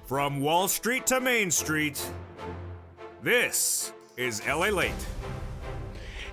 From Wall Street to Main Street, this is LALATE.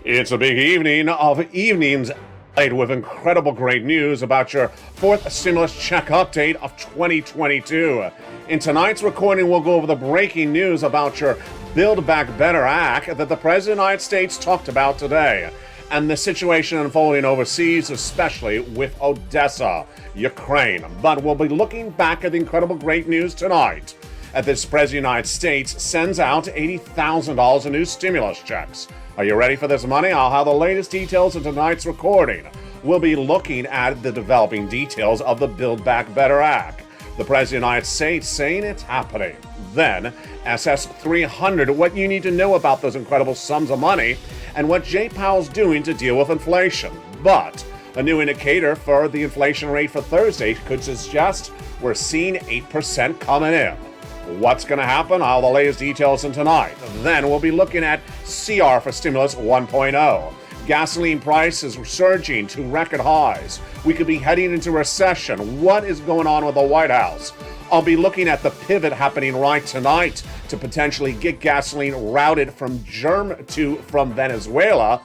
It's a big evening of evenings with incredible great news about your fourth stimulus check update of 2022. In tonight's recording, we'll go over the breaking news about your Build Back Better Act that the President of the United States talked about today, and the situation unfolding overseas, especially with Odessa, Ukraine. But we'll be looking back at the incredible great news tonight as this President of the United States sends out $80,000 in new stimulus checks. Are you ready for this money? I'll have the latest details in tonight's recording. We'll be looking at the developing details of the Build Back Better Act. The President of the United States saying it's happening. Then, SS 300, what you need to know about those incredible sums of money and what Jay Powell's doing to deal with inflation. But a new indicator for the inflation rate for Thursday could suggest we're seeing 8% coming in. What's going to happen? All the latest details in tonight. Then we'll be looking at CR for Stimulus 1.0. Gasoline prices surging to record highs. We could be heading into recession. What is going on with the White House? I'll be looking at the pivot happening right tonight to potentially get gasoline routed from Venezuela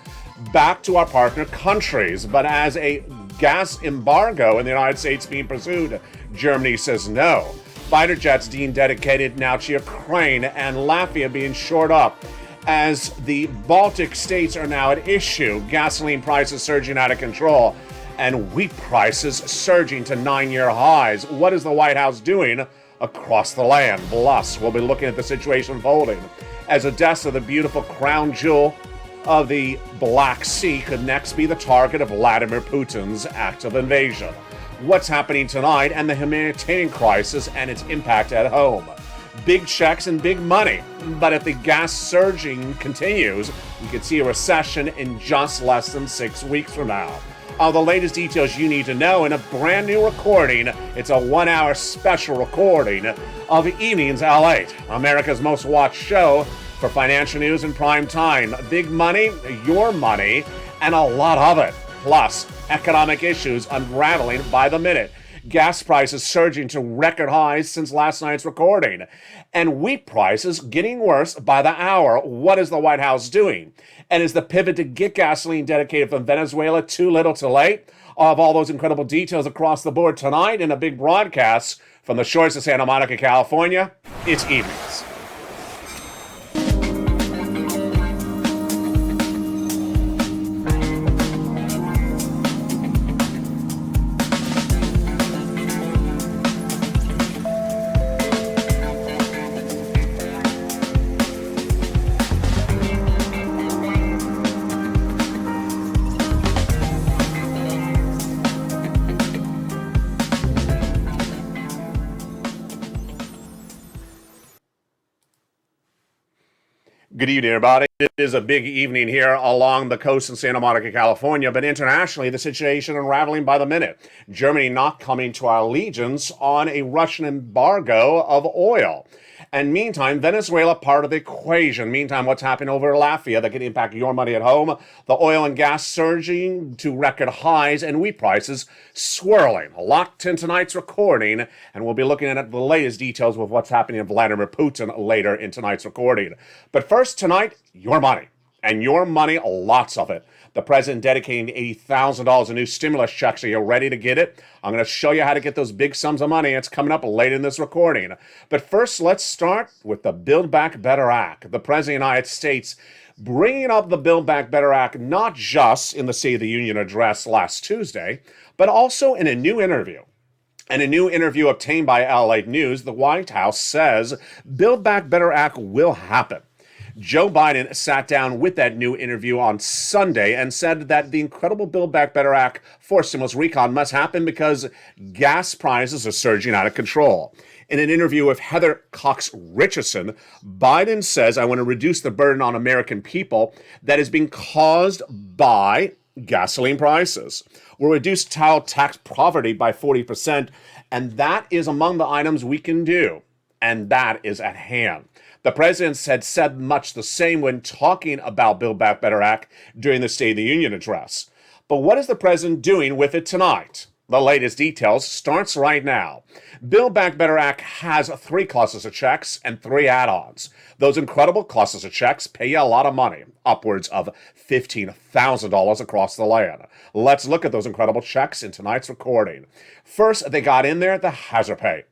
back to our partner countries. But as a gas embargo in the United States being pursued, Germany says no. Fighter jets deemed dedicated now to Ukraine, and Latvia being shored up as the Baltic states are now at issue. Gasoline prices surging out of control and wheat prices surging to 9-year highs. What is the White House doing across the land? Plus, we'll be looking at the situation unfolding as Odessa, the beautiful crown jewel of the Black Sea, could next be the target of Vladimir Putin's active invasion. What's happening tonight and the humanitarian crisis and its impact at home. Big checks and big money. But if the gas surging continues, we could see a recession in just less than 6 weeks from now. All the latest details you need to know in a brand new recording. It's a 1-hour special recording of Evenings LALATE, America's most watched show for financial news in prime time. Big money, your money, and a lot of it. Plus, economic issues unraveling by the minute. Gas prices surging to record highs since last night's recording. And wheat prices getting worse by the hour. What is the White House doing? And is the pivot to get gasoline dedicated from Venezuela too little too late? I'll have all those incredible details across the board tonight in a big broadcast from the shores of Santa Monica, California. It's Evenings. Good evening, everybody. It is a big evening here along the coast in Santa Monica, California, but internationally, the situation unraveling by the minute. Germany not coming to our allegiance on a Russian embargo of oil. And meantime, Venezuela part of the equation. Meantime, what's happening over Latvia that can impact your money at home? The oil and gas surging to record highs and wheat prices swirling. Locked in tonight's recording, and we'll be looking at the latest details of what's happening in Vladimir Putin later in tonight's recording. But first tonight, your money. And your money, lots of it. The president dedicating $80,000 in new stimulus checks. Are you ready to get it? I'm going to show you how to get those big sums of money. It's coming up late in this recording. But first, let's start with the Build Back Better Act. The president of the United States bringing up the Build Back Better Act, not just in the State of the Union address last Tuesday, but also in a new interview. In a new interview obtained by LALATE News, the White House says Build Back Better Act will happen. Joe Biden sat down with that new interview on Sunday and said that the incredible Build Back Better Act for stimulus recon must happen because gas prices are surging out of control. In an interview with Heather Cox Richardson, Biden says, I want to reduce the burden on American people that is being caused by gasoline prices. We'll reduce child tax poverty by 40%, and that is among the items we can do. And that is at hand. The president had said much the same when talking about Build Back Better Act during the State of the Union address. But what is the president doing with it tonight? The latest details starts right now. Build Back Better Act has 3 clusters of checks and 3 add-ons. Those incredible clusters of checks pay you a lot of money, upwards of $15,000 across the land. Let's look at those incredible checks in tonight's recording. First, they got in there the hazard pay.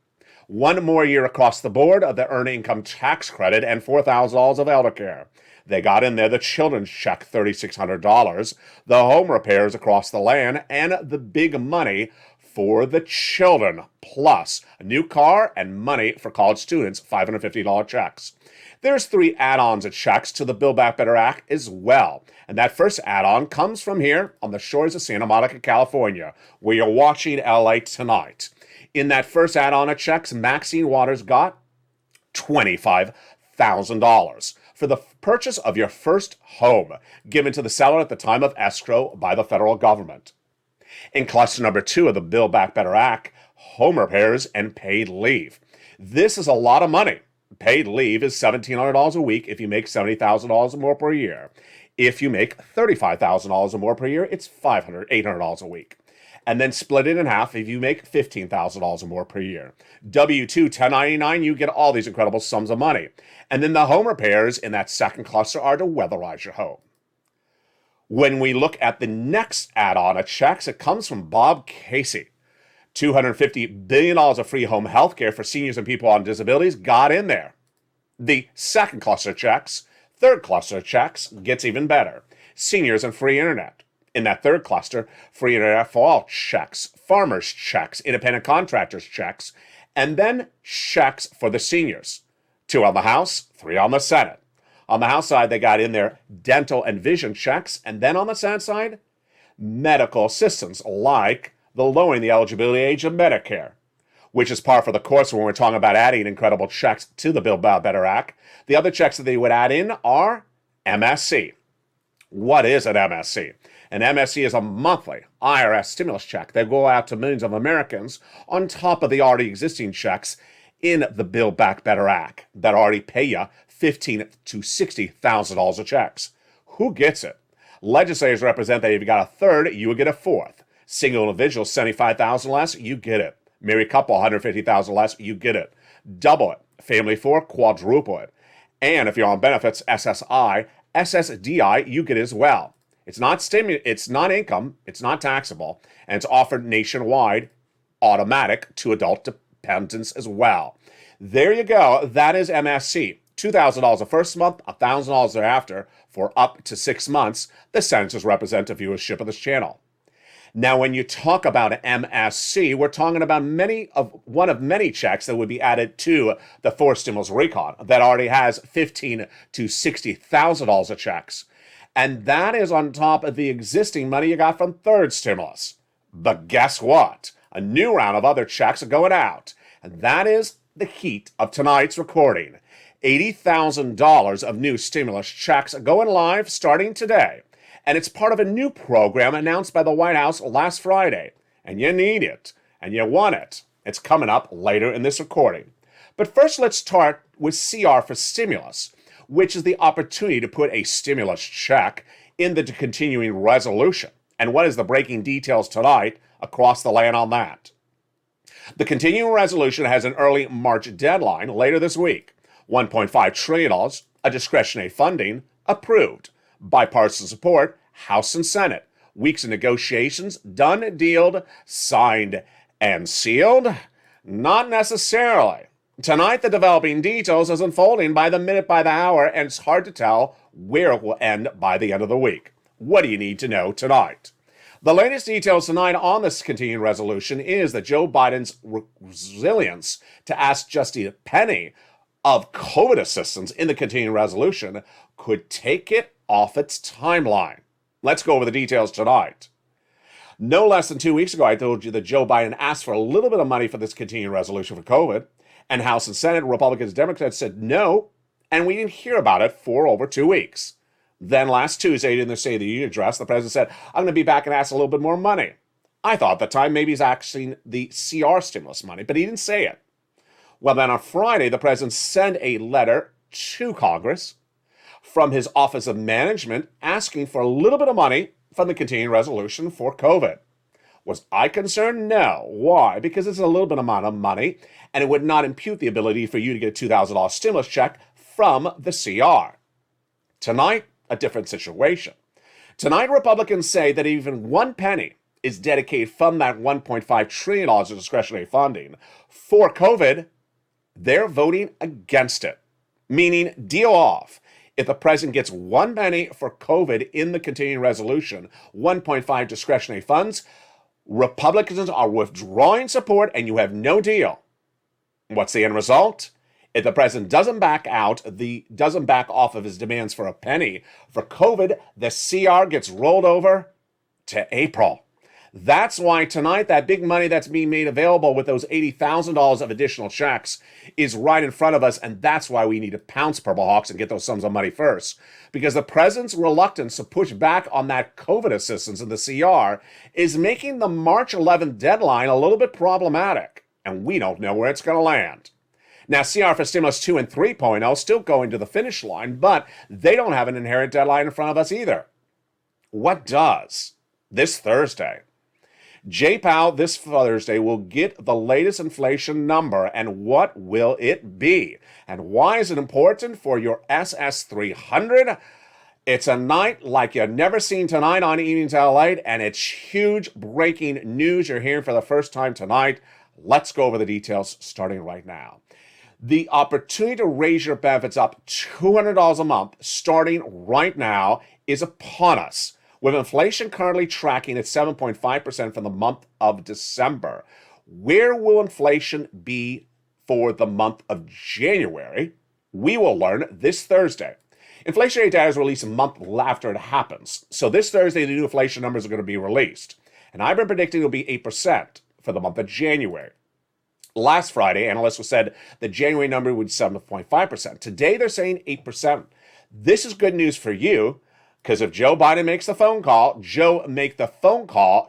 1 more year across the board of the earned income tax credit and $4,000 of elder care. They got in there the children's check, $3,600, the home repairs across the land, and the big money for the children, plus a new car and money for college students, $550 checks. There's 3 add-ons of checks to the Build Back Better Act as well. And that first add-on comes from here on the shores of Santa Monica, California, where you're watching LA tonight. In that first add-on of checks, Maxine Waters got $25,000 for the purchase of your first home, given to the seller at the time of escrow by the federal government. In cluster number 2 of the Build Back Better Act, home repairs and paid leave. This is a lot of money. Paid leave is $1,700 a week if you make $70,000 or more per year. If you make $35,000 or more per year, it's $800 a week. And then split it in half if you make $15,000 or more per year. W-2, 1099, you get all these incredible sums of money. And then the home repairs in that second cluster are to weatherize your home. When we look at the next add-on of checks, it comes from Bob Casey. $250 billion of free home health care for seniors and people on disabilities got in there. The second cluster of checks, third cluster of checks, gets even better. Seniors and free internet. In that third cluster, free internet for all checks, farmers checks, independent contractors checks, and then checks for the seniors. 2 on the House, 3 on the Senate. On the House side, they got in there dental and vision checks, and then on the Senate side, medical assistance, like the lowering the eligibility age of Medicare, which is par for the course when we're talking about adding incredible checks to the Build Back Better Act. The other checks that they would add in are MSC. What is an MSC? An MSC is a monthly IRS stimulus check that go out to millions of Americans on top of the already existing checks in the Build Back Better Act that already pay you $15,000 to $60,000 of checks. Who gets it? Legislators represent that if you got a third, you would get a fourth. Single individual, $75,000 less, you get it. Married couple, $150,000 less, you get it. Double it. Family 4, quadruple it. And if you're on benefits, SSI, SSDI, you get it as well. It's not it's not income, it's not taxable, and it's offered nationwide, automatic to adult dependents as well. There you go. That is MSC. $2,000 the first month, $1,000 thereafter for up to 6 months. The senators represent the viewership of this channel. Now, when you talk about MSC, we're talking about one of many checks that would be added to the forced stimulus recon that already has $15,000 to $60,000 of checks. And that is on top of the existing money you got from third stimulus. But guess what? A new round of other checks are going out. And that is the heat of tonight's recording. $80,000 of new stimulus checks are going live starting today. And it's part of a new program announced by the White House last Friday. And you need it. And you want it. It's coming up later in this recording. But first, let's start with CR for stimulus, which is the opportunity to put a stimulus check in the continuing resolution. And what is the breaking details tonight across the land on that? The continuing resolution has an early March deadline later this week. $1.5 trillion, a discretionary funding, approved. Bipartisan support, House and Senate. Weeks of negotiations, done, dealed, signed, and sealed? Not necessarily. Tonight, the developing details is unfolding by the minute, by the hour, and it's hard to tell where it will end by the end of the week. What do you need to know tonight? The latest details tonight on this continuing resolution is that Joe Biden's resilience to ask just a penny of COVID assistance in the continuing resolution could take it off its timeline. Let's go over the details tonight. No less than 2 weeks ago, I told you that Joe Biden asked for a little bit of money for this continuing resolution for COVID, and House and Senate, Republicans, Democrats said no, and we didn't hear about it for over 2 weeks. Then last Tuesday, in the State of the Union address, the president said, I'm going to be back and ask a little bit more money. I thought at the time maybe he's asking the CR stimulus money, but he didn't say it. Well, then on Friday, the president sent a letter to Congress from his Office of Management asking for a little bit of money from the continuing resolution for COVID. Was I concerned? No. Why? Because it's a little bit amount of money, and it would not impute the ability for you to get a $2,000 stimulus check from the CR. Tonight, a different situation. Tonight, Republicans say that even 1 penny is dedicated from that $1.5 trillion of discretionary funding for COVID. They're voting against it, meaning deal off. If the president gets 1 penny for COVID in the continuing resolution, 1.5 discretionary funds, Republicans are withdrawing support and you have no deal. What's the end result? If the president doesn't back off of his demands for a penny for COVID, the CR gets rolled over to April. That's why tonight that big money that's being made available with those $80,000 of additional checks is right in front of us, and that's why we need to pounce, Purple Hawks, and get those sums of money first. Because the president's reluctance to push back on that COVID assistance in the CR is making the March 11th deadline a little bit problematic, and we don't know where it's going to land. Now, CR for Stimulus 2 and 3.0 still going to the finish line, but they don't have an inherent deadline in front of us either. What does? This Thursday. Jay Powell this Thursday will get the latest inflation number, and what will it be? And why is it important for your SS300? It's a night like you've never seen tonight on Evenings LALATE, and it's huge breaking news you're hearing for the first time tonight. Let's go over the details starting right now. The opportunity to raise your benefits up $200 a month starting right now is upon us. With inflation currently tracking at 7.5% for the month of December, where will inflation be for the month of January? We will learn this Thursday. Inflationary data is released a month after it happens. So this Thursday, the new inflation numbers are going to be released. And I've been predicting it'll be 8% for the month of January. Last Friday, analysts said the January number would be 7.5%. Today, they're saying 8%. This is good news for you. Because if Joe Biden makes the phone call,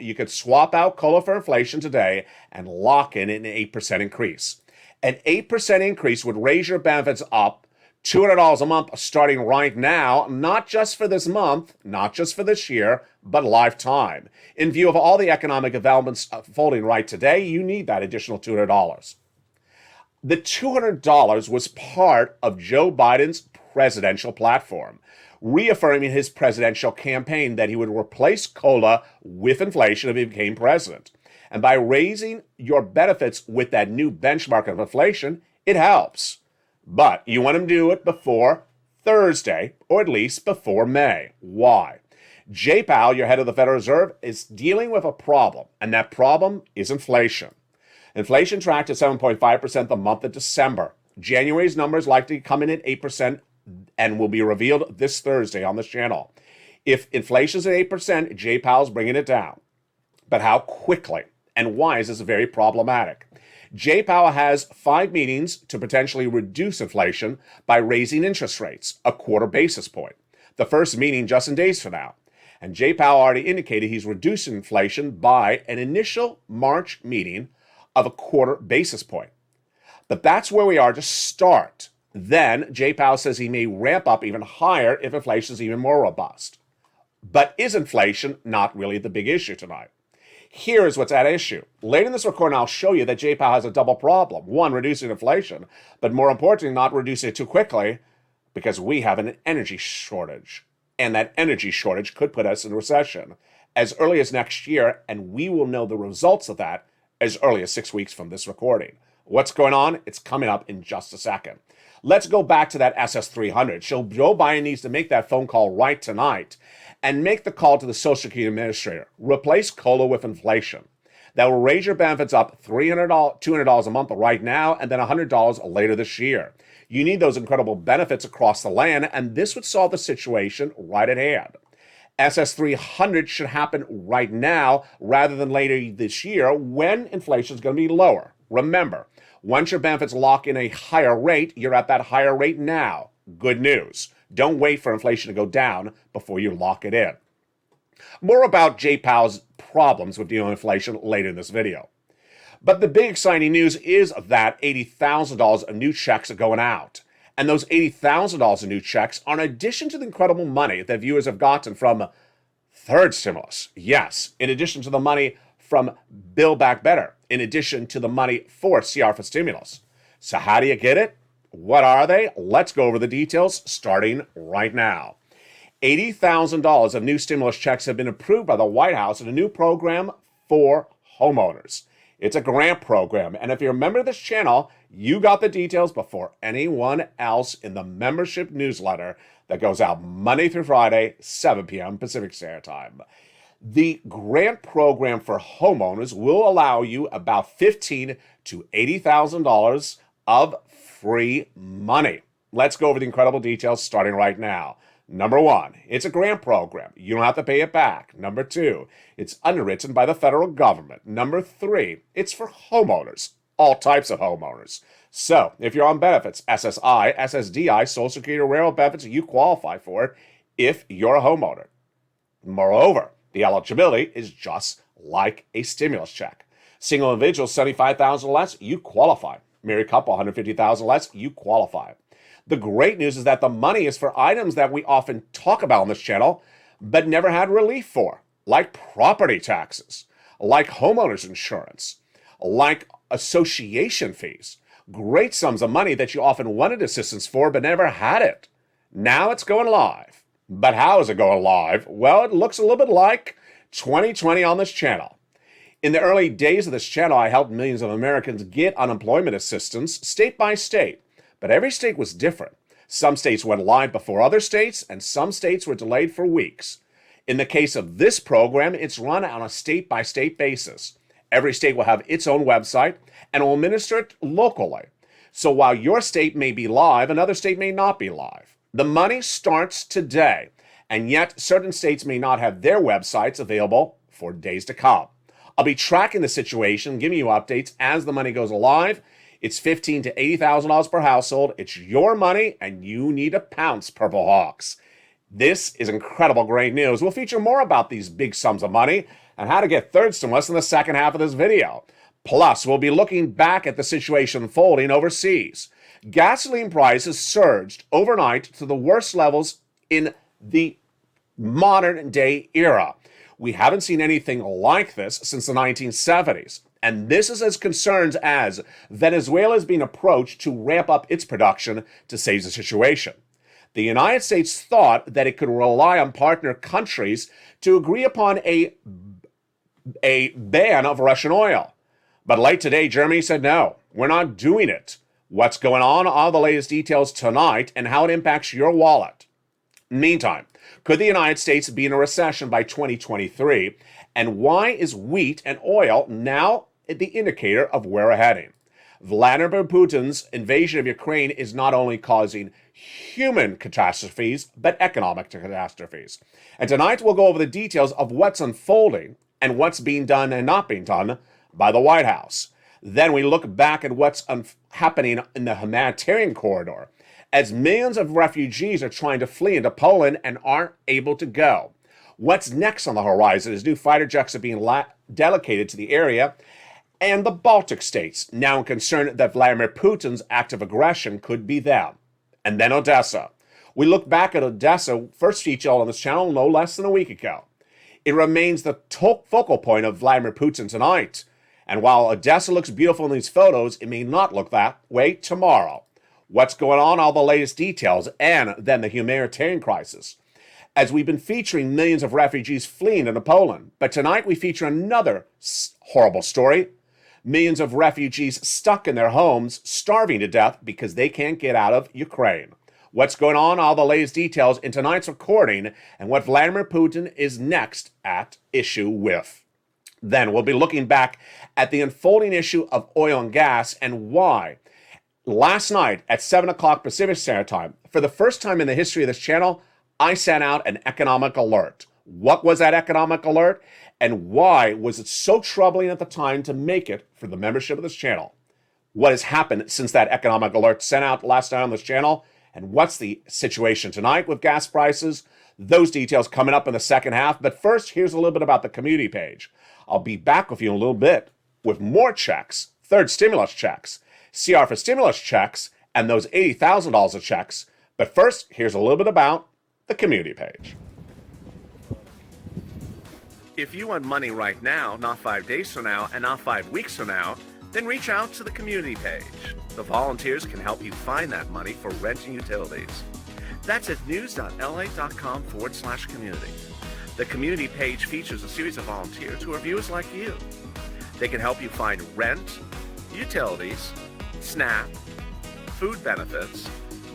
you could swap out COLA for inflation today and lock in an 8% increase. An 8% increase would raise your benefits up $200 a month starting right now, not just for this month, not just for this year, but lifetime. In view of all the economic developments unfolding right today, you need that additional $200. The $200 was part of Joe Biden's presidential platform, reaffirming his presidential campaign that he would replace COLA with inflation if he became president. And by raising your benefits with that new benchmark of inflation, it helps. But you want him to do it before Thursday, or at least before May. Why? Jay Powell, your head of the Federal Reserve, is dealing with a problem, and that problem is inflation. Inflation tracked at 7.5% the month of December. January's numbers likely come in at 8%, and will be revealed this Thursday on this channel. If inflation's at 8%, Jay Powell's bringing it down. But how quickly and why is this very problematic? Jay Powell has 5 meetings to potentially reduce inflation by raising interest rates, a 1/4 basis point. The first meeting just in days from now. And Jay Powell already indicated he's reducing inflation by an initial March meeting of a 1/4 basis point. But that's where we are to start. Then, Jay Powell says he may ramp up even higher if inflation is even more robust. But is inflation not really the big issue tonight? Here's what's at issue. Later in this recording, I'll show you that Jay Powell has a double problem. One, reducing inflation, but more importantly, not reducing it too quickly because we have an energy shortage. And that energy shortage could put us in recession as early as next year, and we will know the results of that as early as 6 weeks from this recording. What's going on? It's coming up in just a second. Let's go back to that SS300. Joe Biden needs to make that phone call right tonight and make the call to the Social Security Administrator. Replace COLA with inflation. That will raise your benefits up $200 a month right now and then $100 later this year. You need those incredible benefits across the land, and this would solve the situation right at hand. SS300 should happen right now rather than later this year when inflation is going to be lower. Remember, once your benefits lock in a higher rate, you're at that higher rate now. Good news. Don't wait for inflation to go down before you lock it in. More about Jay Powell's problems with dealing with inflation later in this video. But the big exciting news is that $80,000 of new checks are going out. And those $80,000 of new checks are in addition to the incredible money that viewers have gotten from third stimulus. Yes, in addition to the money from Build Back Better, in addition to the money for CR for stimulus. So how do you get it? What are they? Let's go over the details starting right now. $80,000 of new stimulus checks have been approved by the White House in a new program for homeowners. It's a grant program, and if you're a member of this channel, you got the details before anyone else in the membership newsletter that goes out Monday through Friday, 7 p.m. Pacific Standard Time. The grant program for homeowners will allow you about $15,000 to $80,000 of free money. Let's go over the incredible details starting right now. Number one, it's a grant program. You don't have to pay it back. Number two, it's underwritten by the federal government. Number three, it's for homeowners, all types of homeowners. So if you're on benefits, SSI, SSDI, Social Security, or railroad benefits, you qualify for it if you're a homeowner. Moreover, the eligibility is just like a stimulus check. Single individual, $75,000 less, you qualify. Married couple, $150,000 less, you qualify. The great news is that the money is for items that we often talk about on this channel, but never had relief for, like property taxes, like homeowners insurance, like association fees. Great sums of money that you often wanted assistance for, but never had it. Now it's going live. But how is it going live? Well, it looks a little bit like 2020 on this channel. In the early days of this channel, I helped millions of Americans get unemployment assistance state by state. But every state was different. Some states went live before other states, and some states were delayed for weeks. In the case of this program, it's run on a state-by-state basis. Every state will have its own website and will administer it locally. So while your state may be live, another state may not be live. The money starts today, and yet certain states may not have their websites available for days to come. I'll be tracking the situation, giving you updates as the money goes live. It's $15,000 to $80,000 per household. It's your money, and you need to pounce, Purple Hawks. This is incredible, great news. We'll feature more about these big sums of money and how to get third stimulus in the second half of this video. Plus, we'll be looking back at the situation unfolding overseas. Gasoline prices surged overnight to the worst levels in the modern day era. We haven't seen anything like this since the 1970s. And this is as concerns as Venezuela is being approached to ramp up its production to save the situation. The United States thought that it could rely on partner countries to agree upon a ban of Russian oil. But late today, Germany said, no, we're not doing it. What's going on? All the latest details tonight and how it impacts your wallet. Meantime, could the United States be in a recession by 2023? And why is wheat and oil now the indicator of where we're heading? Vladimir Putin's invasion of Ukraine is not only causing human catastrophes, but economic catastrophes. And tonight we'll go over the details of what's unfolding and what's being done and not being done by the White House. Then we look back at what's happening in the humanitarian corridor, as millions of refugees are trying to flee into Poland and aren't able to go. What's next on the horizon is new fighter jets are being delegated to the area, and the Baltic states, now concerned that Vladimir Putin's act of aggression could be them. And then Odessa. We look back at Odessa, first feature on this channel no less than a week ago. It remains the focal point of Vladimir Putin tonight. And while Odessa looks beautiful in these photos, it may not look that way tomorrow. What's going on, all the latest details, and then the humanitarian crisis. As we've been featuring millions of refugees fleeing into Poland. But tonight we feature another horrible story. Millions of refugees stuck in their homes, starving to death because they can't get out of Ukraine. What's going on, all the latest details in tonight's recording, and what Vladimir Putin is next at issue with. Then we'll be looking back at the unfolding issue of oil and gas and why. Last night at 7 o'clock Pacific Standard Time, for the first time in the history of this channel, I sent out an economic alert. What was that economic alert? And why was it so troubling at the time to make it for the membership of this channel? What has happened since that economic alert sent out last night on this channel? And what's the situation tonight with gas prices? Those details coming up in the second half. But first, here's a little bit about the community page. I'll be back with you in a little bit with more checks, third stimulus checks, CR for stimulus checks, and those $80,000 of checks. But first, here's a little bit about the community page. If you want money right now, not 5 days from now, and not 5 weeks from now, then reach out to the community page. The volunteers can help you find that money for rent and utilities. That's at news.la.com/community. The community page features a series of volunteers who are viewers like you. They can help you find rent, utilities, SNAP, food benefits,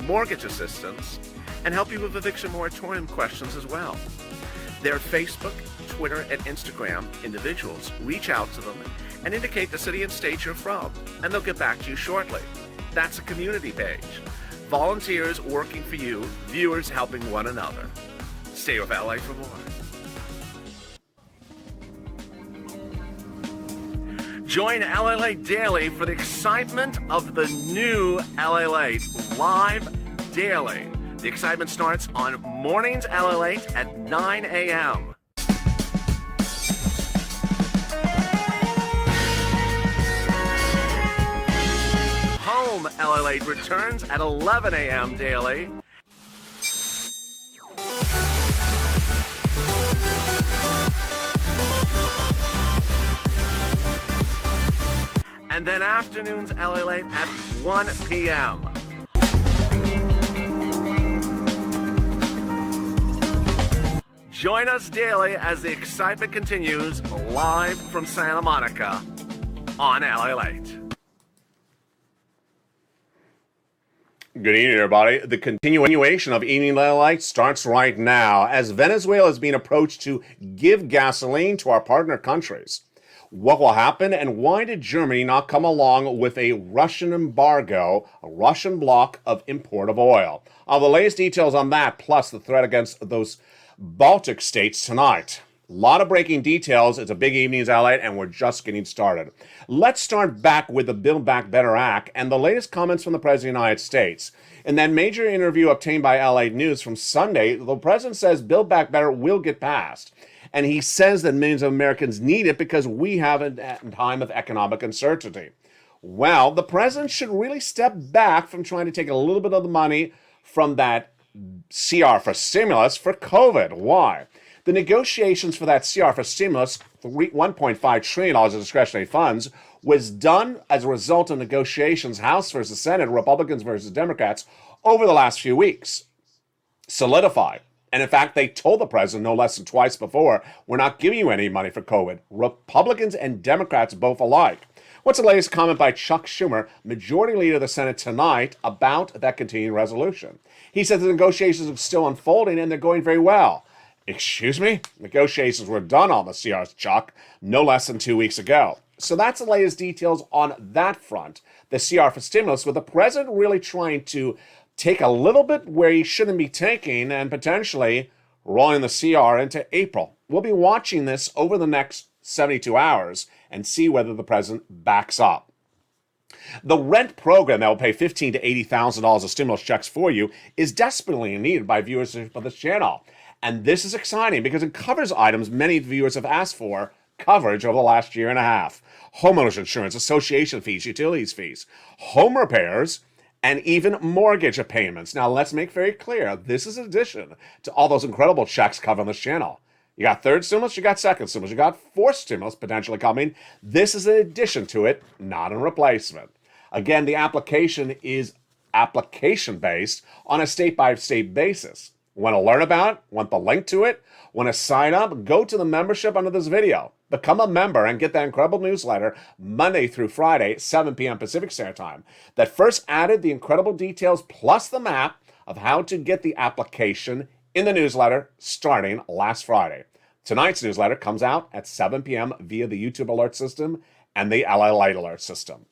mortgage assistance, and help you with eviction moratorium questions as well. Their Facebook, Twitter, and Instagram individuals reach out to them and indicate the city and state you're from, and they'll get back to you shortly. That's a community page. Volunteers working for you, viewers helping one another. Stay with LA for more. Join LALATE Daily for the excitement of the new LALATE live daily. The excitement starts on mornings LALATE at 9 a.m. Home LALATE returns at 11 a.m. daily. And then afternoons LALATE at 1 p.m. Join us daily as the excitement continues live from Santa Monica on LALATE. Good evening, everybody. The continuation of Evening LALATE starts right now as Venezuela is being approached to give gasoline to our partner countries. What will happen, and why did Germany not come along with a Russian embargo, a Russian block of import of oil? All the latest details on that, plus the threat against those Baltic states tonight. A lot of breaking details. It's a big evening's LALATE, and we're just getting started. Let's start back with the Build Back Better Act and the latest comments from the President of the United States. In that major interview obtained by LA News from Sunday, the President says Build Back Better will get passed. And he says that millions of Americans need it because we have a time of economic uncertainty. Well, the President should really step back from trying to take a little bit of the money from that CR for stimulus for COVID. Why? The negotiations for that CR for stimulus, $1.5 trillion of discretionary funds, was done as a result of negotiations, House versus Senate, Republicans versus Democrats, over the last few weeks. Solidified. And in fact, they told the president no less than twice before, we're not giving you any money for COVID. Republicans and Democrats both alike. What's the latest comment by Chuck Schumer, Majority Leader of the Senate tonight, about that continuing resolution? He said the negotiations are still unfolding and they're going very well. Excuse me? Negotiations were done on the CRs, Chuck, no less than 2 weeks ago. So that's the latest details on that front, the CR for stimulus, with the president really trying to take a little bit where he shouldn't be taking and potentially rolling the CR into April. We'll be watching this over the next 72 hours and see whether the president backs up. The rent program that will pay $15,000 to $80,000 of stimulus checks for you is desperately needed by viewers of this channel. And this is exciting because it covers items many viewers have asked for coverage over the last year and a half. Homeowners insurance, association fees, utilities fees, home repairs, and even mortgage payments. Now, let's make very clear, this is in addition to all those incredible checks covered on this channel. You got third stimulus, you got second stimulus, you got fourth stimulus potentially coming. This is in addition to it, not in replacement. Again, the application is application-based on a state-by-state basis. Want to learn about it? Want the link to it? Want to sign up? Go to the membership under this video. Become a member and get that incredible newsletter Monday through Friday, 7 p.m. Pacific Standard Time, that first added the incredible details plus the map of how to get the application in the newsletter starting last Friday. Tonight's newsletter comes out at 7 p.m. via the YouTube alert system and the LALATE alert system.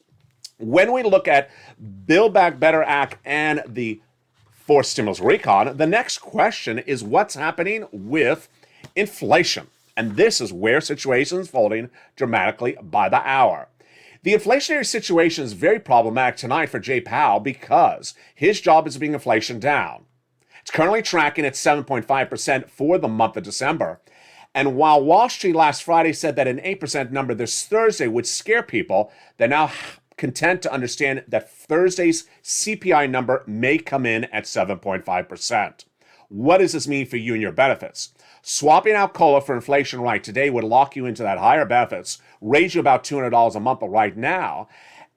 When we look at Build Back Better Act and the forced stimulus recon, the next question is what's happening with inflation. And this is where situations folding dramatically by the hour. The inflationary situation is very problematic tonight for Jay Powell because his job is to bring inflation down. It's currently tracking at 7.5% for the month of December. And while Wall Street last Friday said that an 8% number this Thursday would scare people, they're now content to understand that Thursday's CPI number may come in at 7.5%. What does this mean for you and your benefits? Swapping out COLA for inflation right today would lock you into that higher benefits, raise you about $200 a month right now,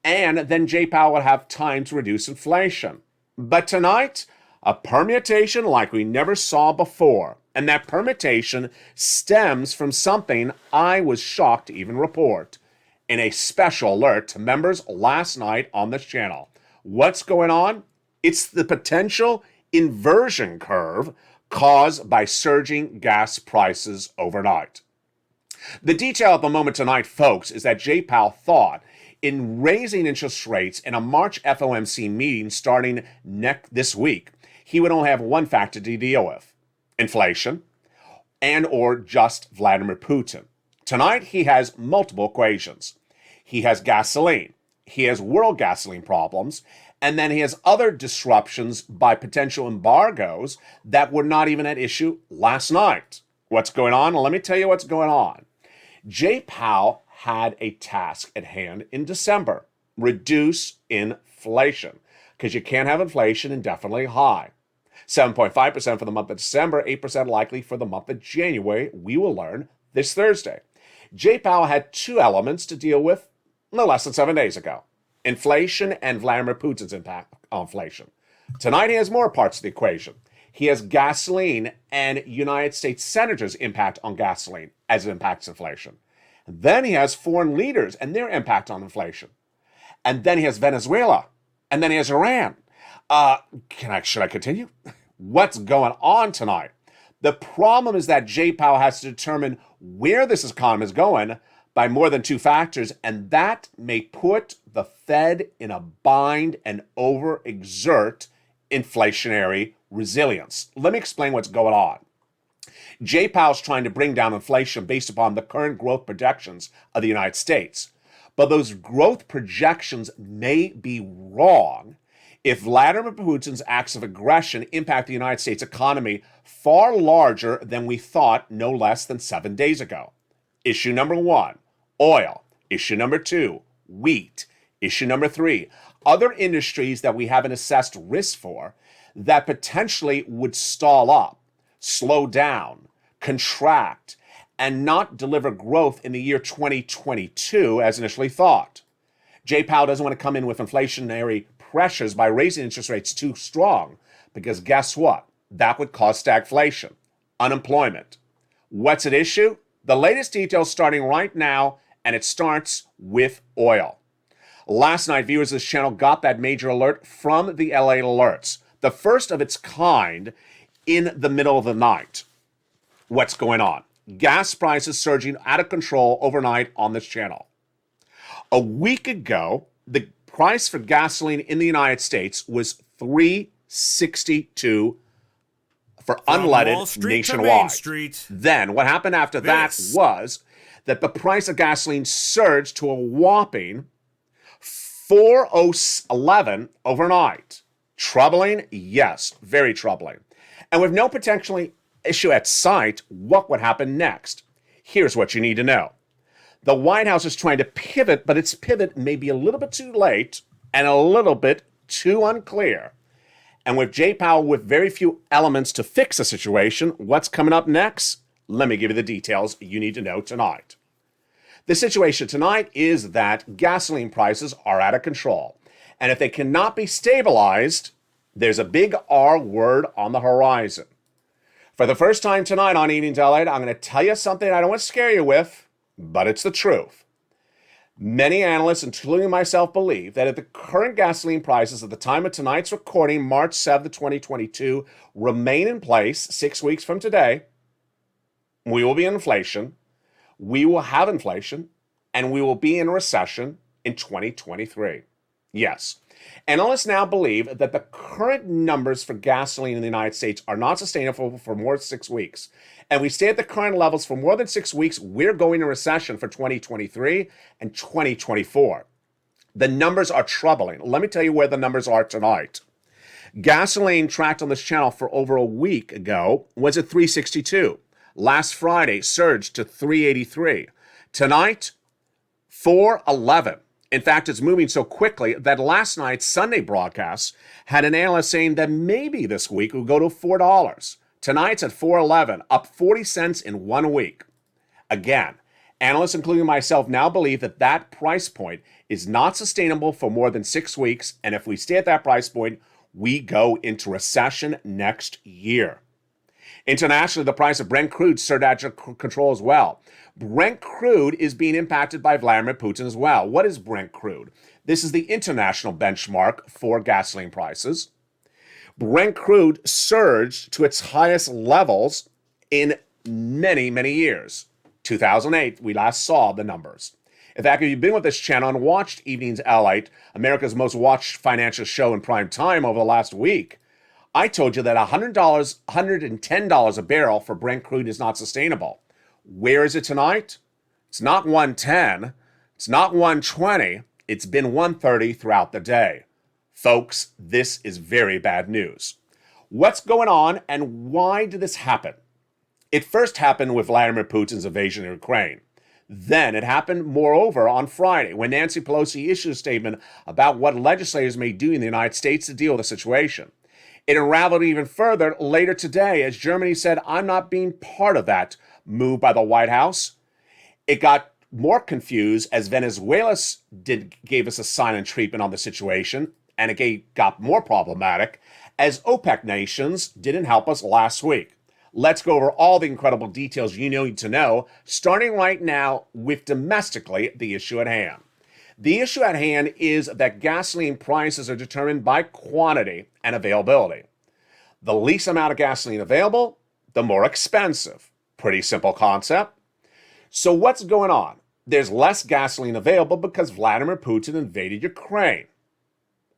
and then Jay Powell would have time to reduce inflation. But tonight, a permutation like we never saw before. And that permutation stems from something I was shocked to even report in a special alert to members last night on this channel. What's going on? It's the potential inversion curve caused by surging gas prices overnight. The detail at the moment tonight, folks, is that Jay Powell thought in raising interest rates in a March FOMC meeting starting this week, he would only have one factor to deal with: inflation and or just Vladimir Putin. Tonight, he has multiple equations. He has gasoline. He has world gasoline problems. And then he has other disruptions by potential embargoes that were not even at issue last night. What's going on? Well, let me tell you what's going on. Jay Powell had a task at hand in December: reduce inflation, because you can't have inflation indefinitely high. 7.5% for the month of December, 8% likely for the month of January. We will learn this Thursday. Jay Powell had two elements to deal with no less than 7 days ago: inflation and Vladimir Putin's impact on inflation. Tonight he has more parts of the equation. He has gasoline and United States senators' impact on gasoline as it impacts inflation. Then he has foreign leaders and their impact on inflation. And then he has Venezuela. And then he has Iran. Should I continue? What's going on tonight? The problem is that Jay Powell has to determine where this economy is going by more than two factors, and that may put the Fed in a bind and overexert inflationary resilience. Let me explain what's going on. Jay Powell's trying to bring down inflation based upon the current growth projections of the United States. But those growth projections may be wrong if Vladimir Putin's acts of aggression impact the United States economy far larger than we thought no less than 7 days ago. Issue number one, oil. Issue number two, wheat. Issue number three, other industries that we haven't assessed risk for that potentially would stall up, slow down, contract, and not deliver growth in the year 2022 as initially thought. Jay Powell doesn't want to come in with inflationary pressures by raising interest rates too strong, because guess what? That would cause stagflation, unemployment. What's at issue? The latest details starting right now, and it starts with oil. Last night, viewers of this channel got that major alert from the LALATE alerts, the first of its kind in the middle of the night. What's going on? Gas prices surging out of control overnight on this channel. A week ago, the price for gasoline in the United States was $3.62 for unleaded nationwide. Then what happened after that was that the price of gasoline surged to a whopping $4.11 overnight. Troubling? Yes, very troubling. And with no potentially issue at sight, what would happen next? Here's what you need to know. The White House is trying to pivot, but its pivot may be a little bit too late and a little bit too unclear. And with Jay Powell with very few elements to fix the situation, what's coming up next? Let me give you the details you need to know tonight. The situation tonight is that gasoline prices are out of control. And if they cannot be stabilized, there's a big R word on the horizon. For the first time tonight on Evening Delight, I'm going to tell you something I don't want to scare you with, but it's the truth. Many analysts, including myself, believe that if the current gasoline prices at the time of tonight's recording, March 7th, 2022, remain in place 6 weeks from today, we will be in inflation, we will have inflation, and we will be in a recession in 2023. Yes. Analysts now believe that the current numbers for gasoline in the United States are not sustainable for more than 6 weeks. And we stay at the current levels for more than 6 weeks, we're going into recession for 2023 and 2024. The numbers are troubling. Let me tell you where the numbers are tonight. Gasoline tracked on this channel for over a week ago was at $3.62. Last Friday surged to $3.83. Tonight, $4.11. In fact, it's moving so quickly that last night's Sunday broadcast had an analyst saying that maybe this week it will go to $4. Tonight's at 4.11, up 40 cents in 1 week. Again, analysts, including myself, now believe that that price point is not sustainable for more than 6 weeks, and if we stay at that price point, we go into recession next year. Internationally, the price of Brent crude started out of control as well. Brent crude is being impacted by Vladimir Putin as well. What is Brent crude? This is the international benchmark for gasoline prices. Brent crude surged to its highest levels in many, many years. 2008, we last saw the numbers. In fact, if you've been with this channel and watched Evening's LALATE, America's most watched financial show in prime time over the last week, I told you that $100, $110 a barrel for Brent crude is not sustainable. Where is it tonight? It's not 110. It's not 120. It's been 130 throughout the day. Folks, this is very bad news. What's going on and why did this happen? It first happened with Vladimir Putin's invasion of Ukraine. Then it happened, moreover, on Friday when Nancy Pelosi issued a statement about what legislators may do in the United States to deal with the situation. It unraveled even further later today as Germany said, I'm not being part of that move by the White House. It got more confused as Venezuela gave us a silent treatment on the situation, and it got more problematic as OPEC nations didn't help us last week. Let's go over all the incredible details you need to know, starting right now with domestically the issue at hand. The issue at hand is that gasoline prices are determined by quantity and availability. The least amount of gasoline available, the more expensive. Pretty simple concept. So what's going on? There's less gasoline available because Vladimir Putin invaded Ukraine.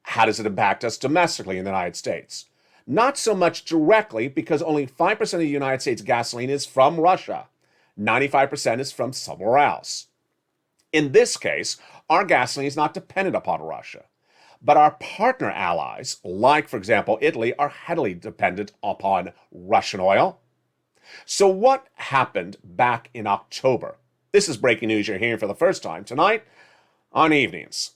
How does it impact us domestically in the United States? Not so much directly because only 5% of the United States gasoline is from Russia. 95% is from somewhere else. In this case, our gasoline is not dependent upon Russia. But our partner allies, like, for example, Italy, are heavily dependent upon Russian oil. So what happened back in October? This is breaking news you're hearing for the first time tonight on Evenings.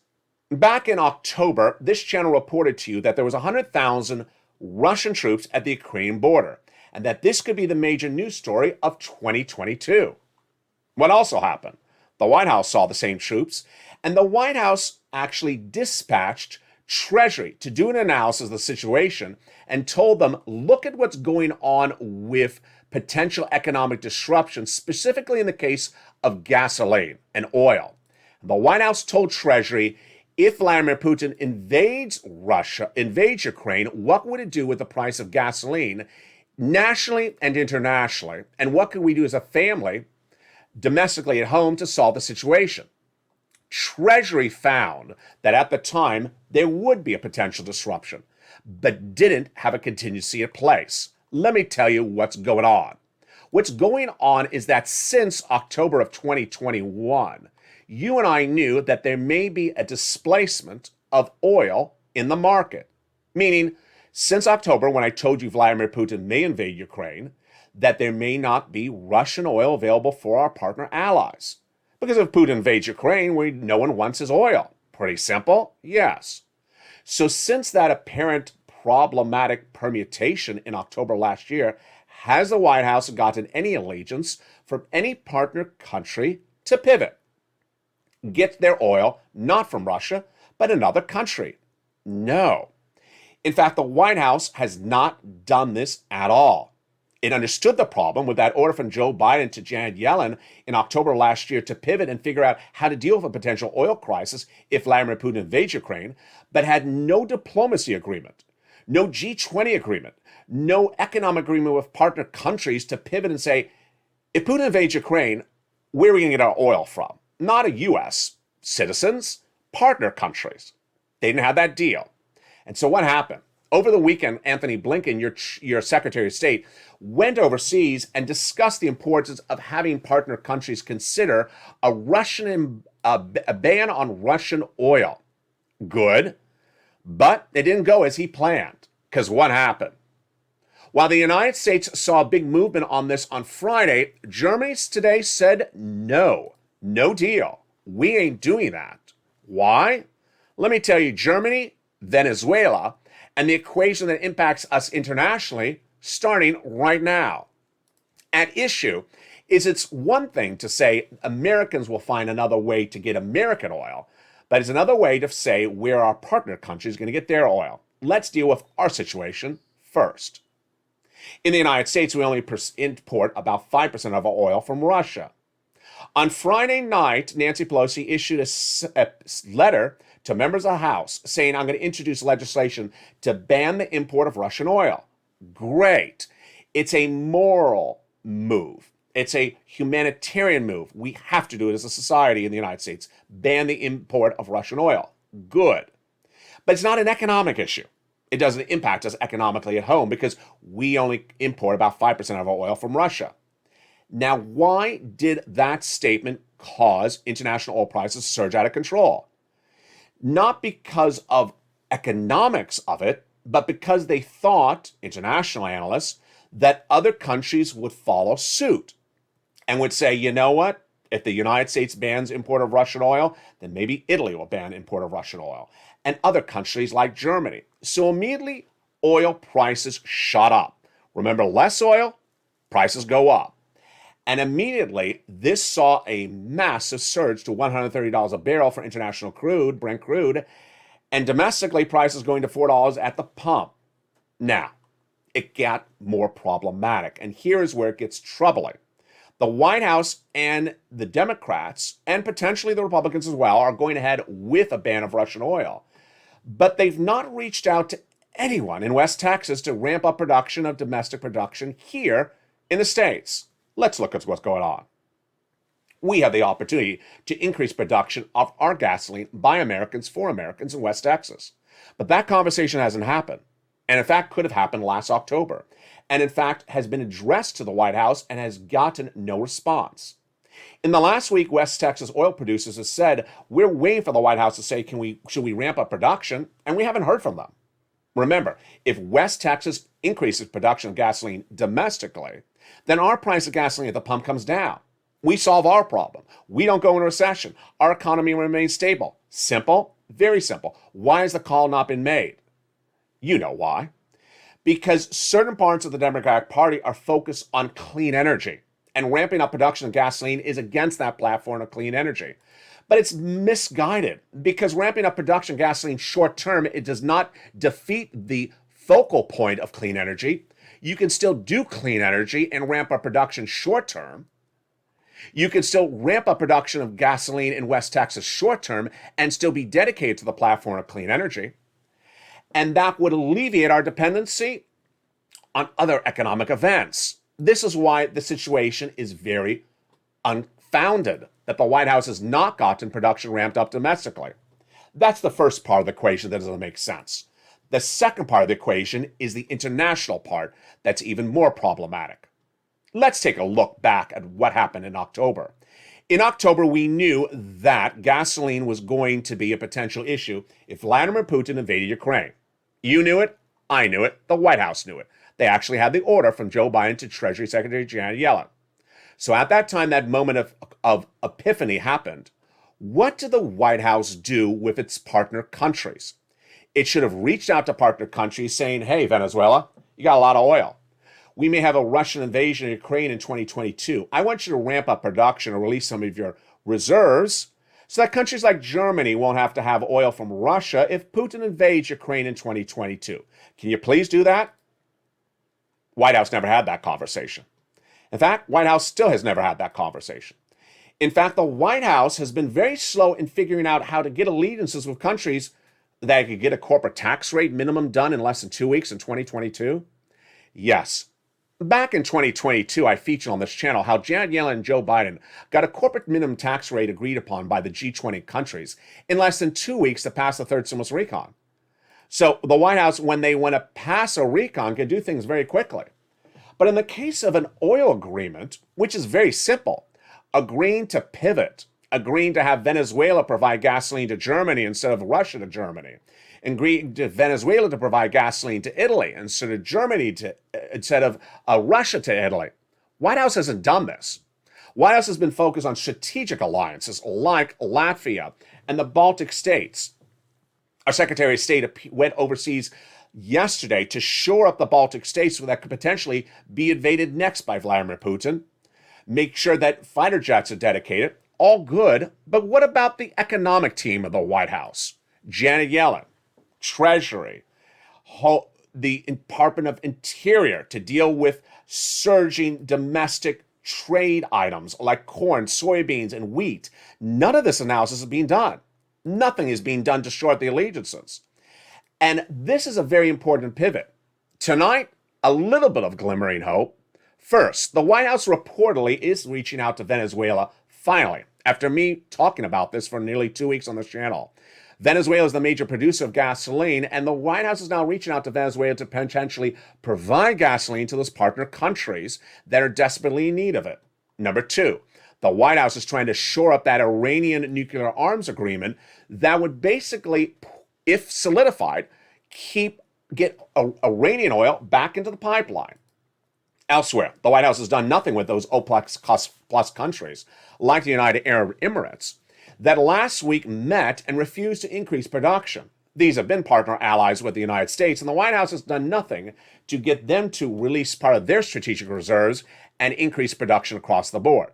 Back in October, this channel reported to you that there was 100,000 Russian troops at the Ukrainian border, and that this could be the major news story of 2022. What also happened? The White House saw the same troops, and the White House actually dispatched Treasury to do an analysis of the situation and told them, look at what's going on with potential economic disruption, specifically in the case of gasoline and oil. The White House told Treasury, if Vladimir Putin invades Ukraine, what would it do with the price of gasoline nationally and internationally? And what can we do as a family, domestically at home, to solve the situation? Treasury found that at the time there would be a potential disruption, but didn't have a contingency in place. Let me tell you what's going on. What's going on is that since October of 2021, you and I knew that there may be a displacement of oil in the market. Meaning, since October, when I told you Vladimir Putin may invade Ukraine, that there may not be Russian oil available for our partner allies. Because if Putin invades Ukraine, no one wants his oil. Pretty simple? Yes. So since that apparent problematic permutation in October last year, has the White House gotten any allegiance from any partner country to pivot? Get their oil not from Russia, but another country? No. In fact, the White House has not done this at all. It understood the problem with that order from Joe Biden to Janet Yellen in October last year to pivot and figure out how to deal with a potential oil crisis if Vladimir Putin invades Ukraine, but had no diplomacy agreement, no G20 agreement, no economic agreement with partner countries to pivot and say, if Putin invades Ukraine, where are we going to get our oil from? Not a U.S. citizens, partner countries. They didn't have that deal. And so what happened? Over the weekend, Anthony Blinken, your Secretary of State, went overseas and discussed the importance of having partner countries consider a ban on Russian oil. Good, but it didn't go as he planned. Because what happened? While the United States saw a big movement on this on Friday, Germany today said no deal. We ain't doing that. Why? Let me tell you, Germany, Venezuela, and the equation that impacts us internationally starting right now. At issue is it's one thing to say Americans will find another way to get American oil, but it's another way to say where our partner country is going to get their oil. Let's deal with our situation first. In the United States, we only import about 5% of our oil from Russia. On Friday night, Nancy Pelosi issued a letter to members of the House saying, I'm going to introduce legislation to ban the import of Russian oil. Great. It's a moral move. It's a humanitarian move. We have to do it as a society in the United States. Ban the import of Russian oil. Good. But it's not an economic issue. It doesn't impact us economically at home because we only import about 5% of our oil from Russia. Now, why did that statement cause international oil prices to surge out of control? Not because of economics of it, but because they thought, international analysts, that other countries would follow suit and would say, you know what? If the United States bans import of Russian oil, then maybe Italy will ban import of Russian oil, and other countries like Germany. So immediately, oil prices shot up. Remember, less oil, prices go up. And immediately, this saw a massive surge to $130 a barrel for international crude, Brent crude, and domestically, prices going to $4 at the pump. Now, it got more problematic, and here's where it gets troubling. The White House and the Democrats, and potentially the Republicans as well, are going ahead with a ban of Russian oil. But they've not reached out to anyone in West Texas to ramp up production of domestic production here in the States. Let's look at what's going on. We have the opportunity to increase production of our gasoline by Americans for Americans in West Texas. But that conversation hasn't happened. And in fact, could have happened last October. And in fact, has been addressed to the White House and has gotten no response. In the last week, West Texas oil producers have said, we're waiting for the White House to say, should we ramp up production? And we haven't heard from them. Remember, if West Texas increases production of gasoline domestically, then our price of gasoline at the pump comes down. We solve our problem. We don't go into recession. Our economy remains stable. Simple, very simple. Why has the call not been made? You know why. Because certain parts of the Democratic Party are focused on clean energy, and ramping up production of gasoline is against that platform of clean energy. But it's misguided, because ramping up production of gasoline short term, it does not defeat the focal point of clean energy. You can still do clean energy and ramp up production short term. You can still ramp up production of gasoline in West Texas short term and still be dedicated to the platform of clean energy. And that would alleviate our dependency on other economic events. This is why the situation is very unfounded, that the White House has not gotten production ramped up domestically. That's the first part of the equation that doesn't make sense. The second part of the equation is the international part that's even more problematic. Let's take a look back at what happened in October. In October, we knew that gasoline was going to be a potential issue if Vladimir Putin invaded Ukraine. You knew it, I knew it, the White House knew it. They actually had the order from Joe Biden to Treasury Secretary Janet Yellen. So at that time, that moment of epiphany happened. What did the White House do with its partner countries? It should have reached out to partner countries saying, hey, Venezuela, you got a lot of oil. We may have a Russian invasion of Ukraine in 2022. I want you to ramp up production or release some of your reserves so that countries like Germany won't have to have oil from Russia if Putin invades Ukraine in 2022. Can you please do that? White House never had that conversation. In fact, White House still has never had that conversation. In fact, the White House has been very slow in figuring out how to get allegiances with countries that could get a corporate tax rate minimum done in less than 2 weeks in 2022. Yes. Back in 2022, I featured on this channel how Janet Yellen and Joe Biden got a corporate minimum tax rate agreed upon by the G20 countries in less than 2 weeks to pass the third stimulus recon. So the White House, when they want to pass a recon, can do things very quickly. But in the case of an oil agreement, which is very simple, agreeing to pivot, agreeing to have Venezuela provide gasoline to Germany instead of Russia to Germany, agreeing to Venezuela to provide gasoline to Italy instead of Russia to Italy. White House hasn't done this. White House has been focused on strategic alliances like Latvia and the Baltic states. Our Secretary of State went overseas yesterday to shore up the Baltic states that could potentially be invaded next by Vladimir Putin. Make sure that fighter jets are dedicated. All good, but what about the economic team of the White House? Janet Yellen, Treasury, the Department of Interior to deal with surging domestic trade items like corn, soybeans, and wheat. None of this analysis is being done. Nothing is being done to short the allegiances. And this is a very important pivot. Tonight, a little bit of glimmering hope. First, the White House reportedly is reaching out to Venezuela finally, after me talking about this for nearly 2 weeks on this channel. Venezuela is the major producer of gasoline, and the White House is now reaching out to Venezuela to potentially provide gasoline to those partner countries that are desperately in need of it. Number two, the White House is trying to shore up that Iranian nuclear arms agreement that would basically, if solidified, get Iranian oil back into the pipeline. Elsewhere, the White House has done nothing with those OPEC plus countries, like the United Arab Emirates, that last week met and refused to increase production. These have been partner allies with the United States, and the White House has done nothing to get them to release part of their strategic reserves and increase production across the board.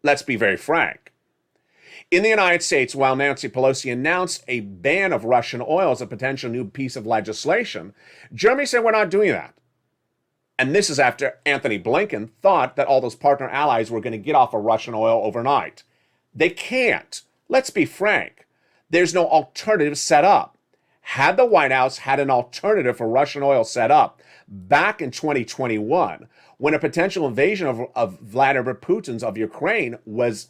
Let's be very frank. In the United States, while Nancy Pelosi announced a ban of Russian oil as a potential new piece of legislation, Germany said we're not doing that. And this is after Anthony Blinken thought that all those partner allies were going to get off of Russian oil overnight. They can't. Let's be frank. There's no alternative set up. Had the White House had an alternative for Russian oil set up back in 2021, when a potential invasion of Vladimir Putin's of Ukraine was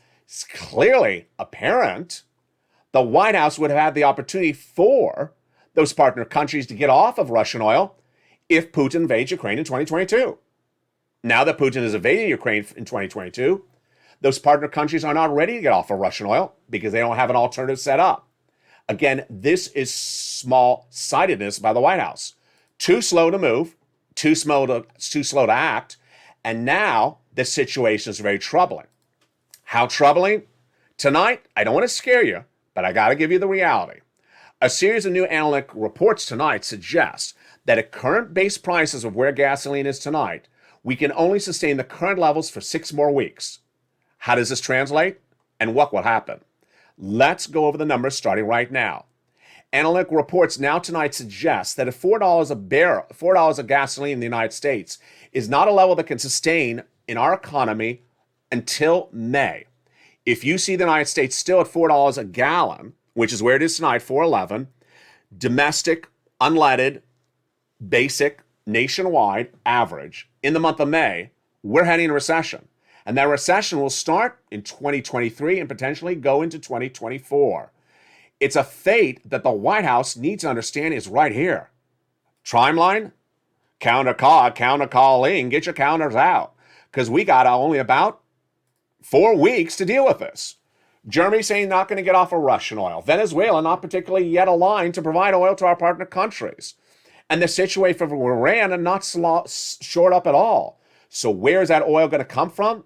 clearly apparent, the White House would have had the opportunity for those partner countries to get off of Russian oil if Putin invades Ukraine in 2022. Now that Putin has invaded Ukraine in 2022, those partner countries are not ready to get off of Russian oil because they don't have an alternative set up. Again, this is small-sightedness by the White House. Too slow to move, too slow to act, and now the situation is very troubling. How troubling? Tonight, I don't want to scare you, but I got to give you the reality. A series of new analytic reports tonight suggest that at current base prices of where gasoline is tonight, we can only sustain the current levels for 6 more weeks. How does this translate? And what will happen? Let's go over the numbers starting right now. Analytic reports now tonight suggest that at $4 a barrel, $4 of gasoline in the United States is not a level that can sustain in our economy until May. If you see the United States still at $4 a gallon, which is where it is tonight, $4.11, domestic, unleaded, basic, nationwide average in the month of May, we're heading a recession. And that recession will start in 2023 and potentially go into 2024. It's a fate that the White House needs to understand is right here. Timeline, calling, get your calendars out. Because we got only about 4 weeks to deal with this. Germany saying not going to get off of Russian oil. Venezuela not particularly yet aligned to provide oil to our partner countries. And the situation for Iran are not short up at all. So where is that oil going to come from?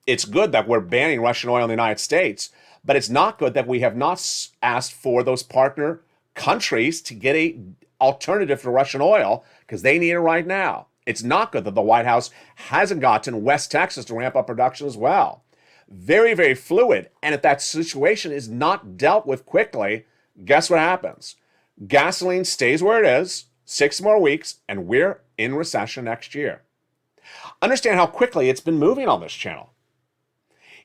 It's good that we're banning Russian oil in the United States, but it's not good that we have not asked for those partner countries to get an alternative to Russian oil because they need it right now. It's not good that the White House hasn't gotten West Texas to ramp up production as well. Very, very fluid. And if that situation is not dealt with quickly, guess what happens? Gasoline stays where it is, 6 more weeks, and we're in recession next year. Understand how quickly it's been moving on this channel.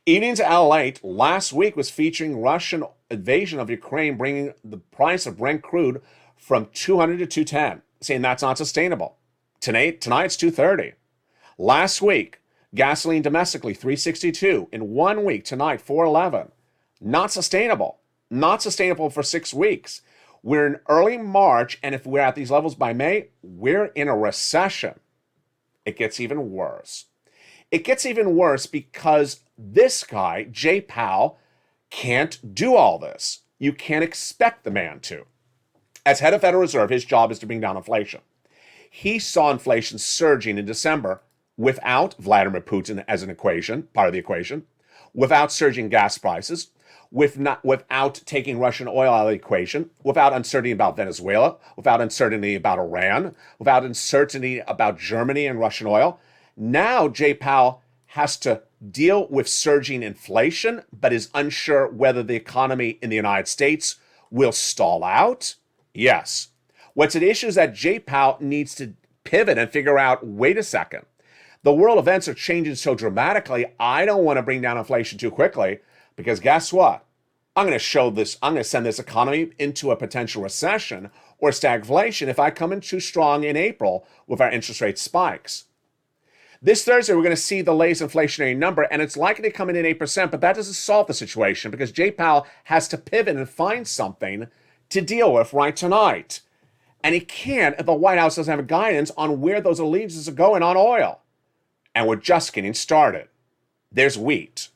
Evenings at LALATE last week was featuring Russian invasion of Ukraine, bringing the price of Brent crude from 200 to 210, saying that's not sustainable. Tonight's 230. Last week, gasoline domestically 362. In 1 week, tonight 411. Not sustainable. Not sustainable for 6 weeks. We're in early March, and if we're at these levels by May, we're in a recession. It gets even worse. It gets even worse because this guy, Jay Powell, can't do all this. You can't expect the man to. As head of Federal Reserve, his job is to bring down inflation. He saw inflation surging in December without Vladimir Putin as an equation, part of the equation, without surging gas prices, without taking Russian oil out of the equation, without uncertainty about Venezuela, without uncertainty about Iran, without uncertainty about Germany and Russian oil. Now Jay Powell has to deal with surging inflation, but is unsure whether the economy in the United States will stall out. Yes. What's at issue is that Jay Powell needs to pivot and figure out, wait a second, the world events are changing so dramatically, I don't want to bring down inflation too quickly, because guess what? I'm going to send this economy into a potential recession or stagflation if I come in too strong in April with our interest rate spikes. This Thursday, we're going to see the latest inflationary number, and it's likely to come in at 8%, but that doesn't solve the situation because Jay Powell has to pivot and find something to deal with right tonight. And he can't if the White House doesn't have guidance on where those allegiances are going on oil. And we're just getting started. There's wheat.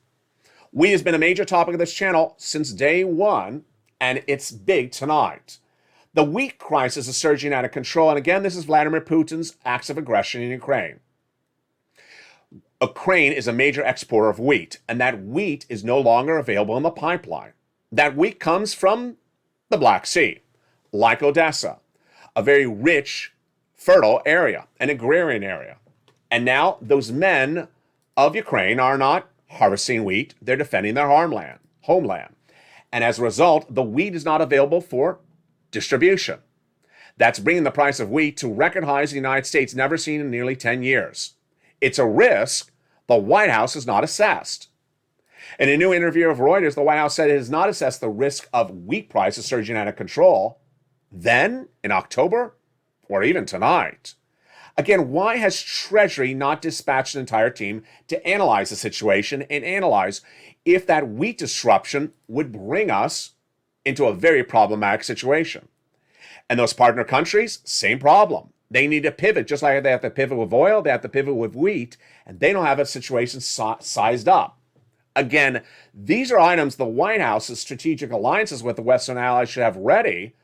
Wheat has been a major topic of this channel since day one, and it's big tonight. The wheat crisis is surging out of control, and again, this is Vladimir Putin's acts of aggression in Ukraine. Ukraine is a major exporter of wheat, and that wheat is no longer available in the pipeline. That wheat comes from the Black Sea, like Odessa, a very rich, fertile area, an agrarian area. And now those men of Ukraine are not harvesting wheat, they're defending their homeland. And as a result, the wheat is not available for distribution. That's bringing the price of wheat to record highs in the United States never seen in nearly 10 years. It's a risk the White House has not assessed. In a new interview of Reuters, the White House said it has not assessed the risk of wheat prices surging out of control then, in October, or even tonight. Again, why has Treasury not dispatched an entire team to analyze the situation and analyze if that wheat disruption would bring us into a very problematic situation? And those partner countries, same problem. They need to pivot, just like they have to pivot with oil, they have to pivot with wheat, and they don't have a situation sized up. Again, these are items the White House's strategic alliances with the Western allies should have ready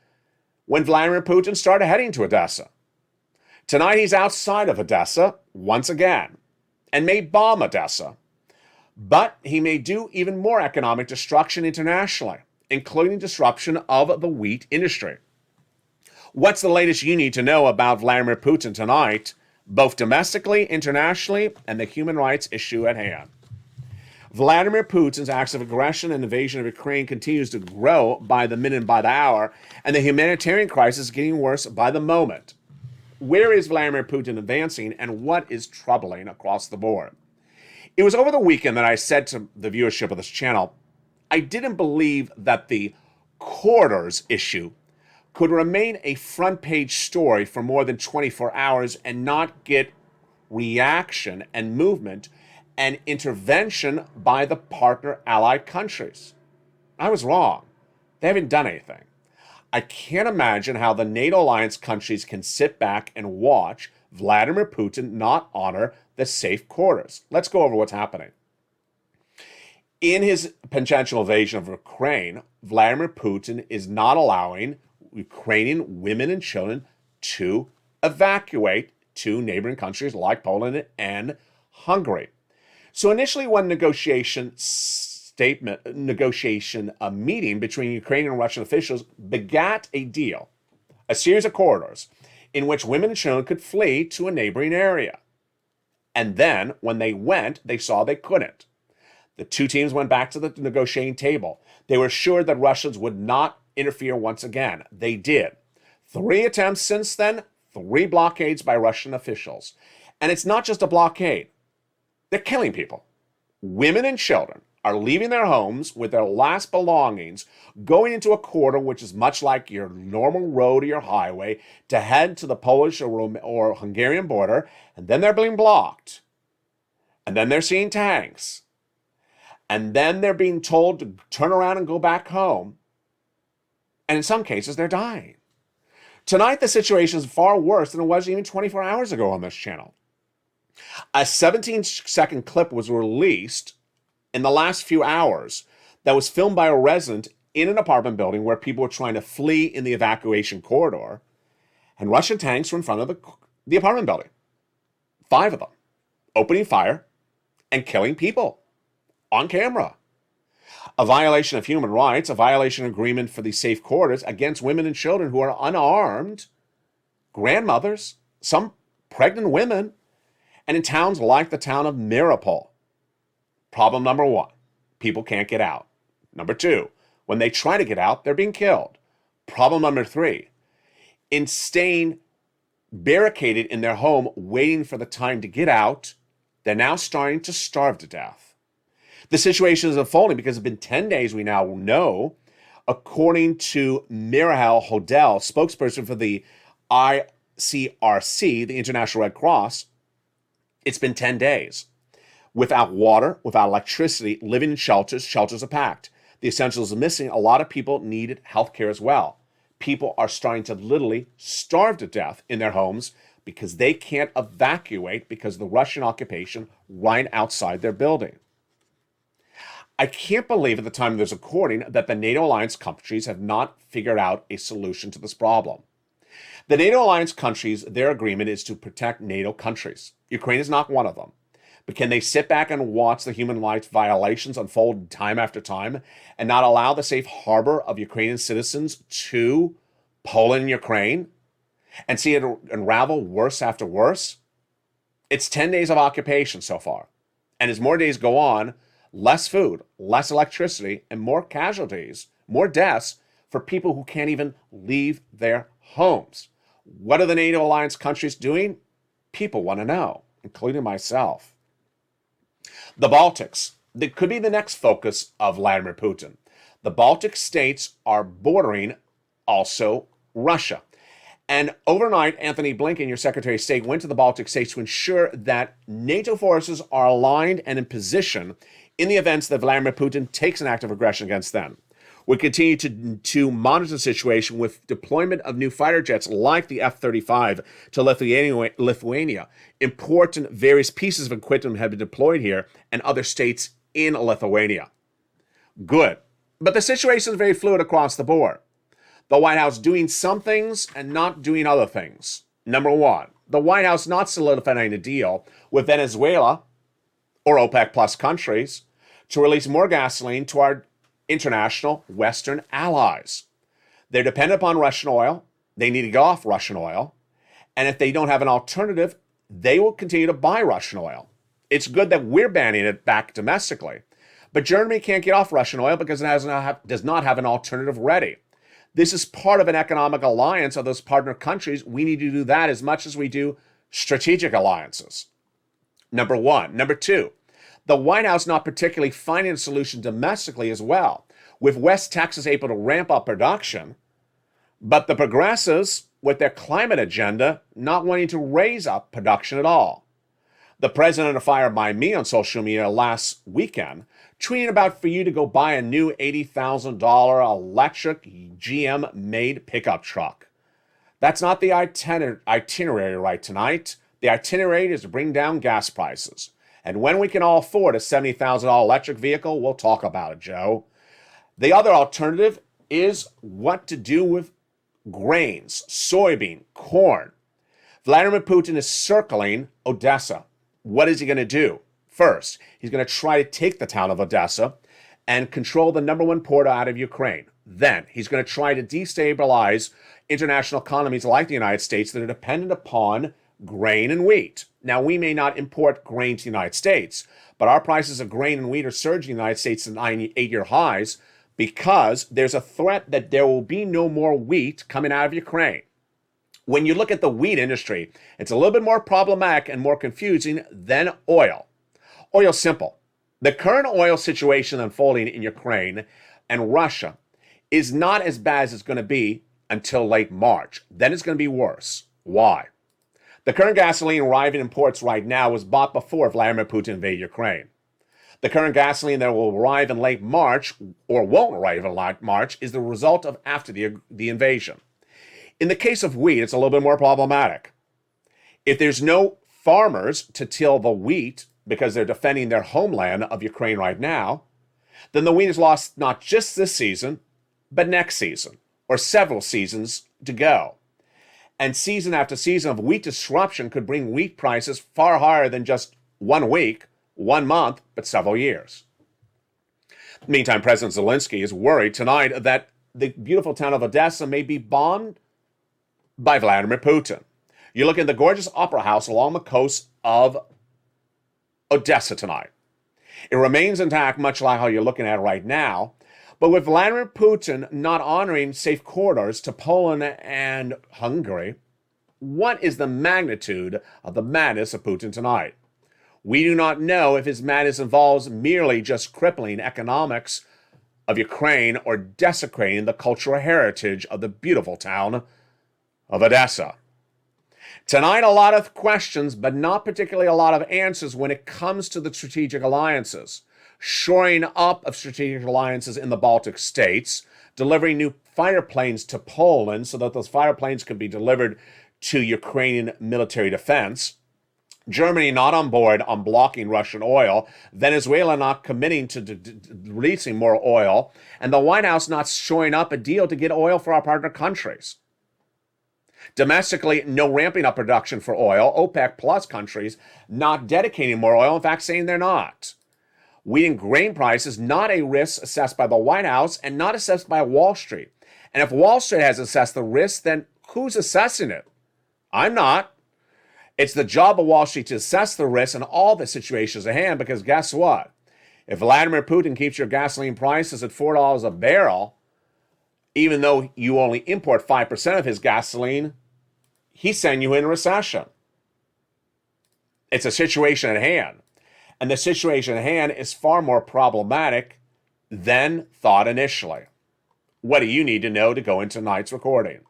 when Vladimir Putin started heading to Odessa. Tonight he's outside of Odessa once again and may bomb Odessa. But he may do even more economic destruction internationally, including disruption of the wheat industry. What's the latest you need to know about Vladimir Putin tonight, both domestically, internationally, and the human rights issue at hand? Vladimir Putin's acts of aggression and invasion of Ukraine continues to grow by the minute and by the hour, and the humanitarian crisis is getting worse by the moment. Where is Vladimir Putin advancing, and what is troubling across the board? It was over the weekend that I said to the viewership of this channel, I didn't believe that the corridors issue could remain a front page story for more than 24 hours and not get reaction and movement and intervention by the partner allied countries. I was wrong. They haven't done anything. I can't imagine how the NATO alliance countries can sit back and watch Vladimir Putin not honor the safe corridors. Let's go over what's happening. In his potential invasion of Ukraine, Vladimir Putin is not allowing Ukrainian women and children to evacuate to neighboring countries like Poland and Hungary. So initially, when negotiation meeting between Ukrainian and Russian officials begat a deal, a series of corridors in which women and children could flee to a neighboring area. And then, when they went, they saw they couldn't. The two teams went back to the negotiating table. They were assured that Russians would not interfere once again. They did. 3 attempts since then, 3 blockades by Russian officials. And it's not just a blockade. They're killing people. Women and children are leaving their homes with their last belongings, going into a corridor which is much like your normal road or your highway to head to the Polish or Hungarian border, and then they're being blocked. And then they're seeing tanks. And then they're being told to turn around and go back home. And in some cases, they're dying. Tonight, the situation is far worse than it was even 24 hours ago on this channel. A 17-second clip was released in the last few hours that was filmed by a resident in an apartment building where people were trying to flee in the evacuation corridor, and Russian tanks were in front of the apartment building. 5 of them, opening fire and killing people on camera. a violation of human rights, a violation of agreement for the safe quarters against women and children who are unarmed, grandmothers, some pregnant women, and in towns like the town of Mariupol. Problem number one, people can't get out. Number two, when they try to get out, they're being killed. Problem number three, in staying barricaded in their home, waiting for the time to get out, they're now starting to starve to death. The situation is unfolding because it's been 10 days, we now know, according to Mirahel Hodel, spokesperson for the ICRC, the International Red Cross. It's been 10 days. Without water, without electricity, living in shelters, shelters are packed. The essentials are missing. A lot of people needed health care as well. People are starting to literally starve to death in their homes because they can't evacuate because of the Russian occupation right outside their building. I can't believe at the time of this recording that the NATO alliance countries have not figured out a solution to this problem. The NATO alliance countries, their agreement is to protect NATO countries. Ukraine is not one of them. But can they sit back and watch the human rights violations unfold time after time and not allow the safe harbor of Ukrainian citizens to Poland and Ukraine and see it unravel worse after worse? It's 10 days of occupation so far. And as more days go on, less food, less electricity, and more casualties, more deaths for people who can't even leave their homes. What are the NATO alliance countries doing? People want to know, including myself. The Baltics, that could be the next focus of Vladimir Putin. The Baltic states are bordering also Russia. And overnight, Anthony Blinken, your Secretary of State, went to the Baltic states to ensure that NATO forces are aligned and in position in the events that Vladimir Putin takes an act of aggression against them. We continue to monitor the situation with deployment of new fighter jets like the F-35 to Lithuania. Important various pieces of equipment have been deployed here and other states in Lithuania. Good. But the situation is very fluid across the board. The White House doing some things and not doing other things. Number one, the White House not solidifying a deal with Venezuela or OPEC plus countries to release more gasoline to our international Western allies. They're dependent upon Russian oil. They need to get off Russian oil. And if they don't have an alternative, they will continue to buy Russian oil. It's good that we're banning it back domestically. But Germany can't get off Russian oil because it does not have an alternative ready. This is part of an economic alliance of those partner countries. We need to do that as much as we do strategic alliances. Number one. Number two, the White House not particularly finding a solution domestically as well, with West Texas able to ramp up production, but the progressives, with their climate agenda, not wanting to raise up production at all. The president of Fire by Me on social media last weekend, tweeting about for you to go buy a new $80,000 electric GM-made pickup truck. That's not the itinerary right tonight. The itinerary is to bring down gas prices. And when we can all afford a $70,000 electric vehicle, we'll talk about it, Joe. The other alternative is what to do with grains, soybean, corn. Vladimir Putin is circling Odessa. What is he going to do? First, he's going to try to take the town of Odessa and control the number one port out of Ukraine. Then he's going to try to destabilize international economies like the United States that are dependent upon grain and wheat. Now, we may not import grain to the United States, but our prices of grain and wheat are surging in the United States to 8-year highs because there's a threat that there will be no more wheat coming out of Ukraine. When you look at the wheat industry, it's a little bit more problematic and more confusing than oil. Oil's simple. The current oil situation unfolding in Ukraine and Russia is not as bad as it's going to be until late March. Then it's going to be worse. Why? The current gasoline arriving in ports right now was bought before Vladimir Putin invaded Ukraine. The current gasoline that will arrive in late March, or won't arrive in late March, is the result of after the invasion. In the case of wheat, it's a little bit more problematic. If there's no farmers to till the wheat because they're defending their homeland of Ukraine right now, then the wheat is lost not just this season, but next season, or several seasons to go. And season after season of wheat disruption could bring wheat prices far higher than just 1 week, 1 month, but several years. Meantime, President Zelensky is worried tonight that the beautiful town of Odessa may be bombed by Vladimir Putin. You look at the gorgeous opera house along the coast of Odessa tonight. It remains intact, much like how you're looking at it right now. But with Vladimir Putin not honoring safe corridors to Poland and Hungary, what is the magnitude of the madness of Putin tonight? We do not know if his madness involves merely just crippling economics of Ukraine or desecrating the cultural heritage of the beautiful town of Odessa. Tonight, a lot of questions, but not particularly a lot of answers when it comes to the strategic alliances. Shoring up of strategic alliances in the Baltic states, delivering new fighter planes to Poland so that those fighter planes can be delivered to Ukrainian military defense, Germany not on board on blocking Russian oil, Venezuela not committing to releasing more oil, and the White House not shoring up a deal to get oil for our partner countries. Domestically, no ramping up production for oil, OPEC plus countries not dedicating more oil, in fact saying they're not. Wheat and grain prices not a risk assessed by the White House and not assessed by Wall Street. And if Wall Street has assessed the risk, then who's assessing it? I'm not. It's the job of Wall Street to assess the risk and all the situations at hand, because guess what? If Vladimir Putin keeps your gasoline prices at $4 a barrel, even though you only import 5% of his gasoline, he's sending you in a recession. It's a situation at hand. And the situation at hand is far more problematic than thought initially. What do you need to know to go into tonight's recording?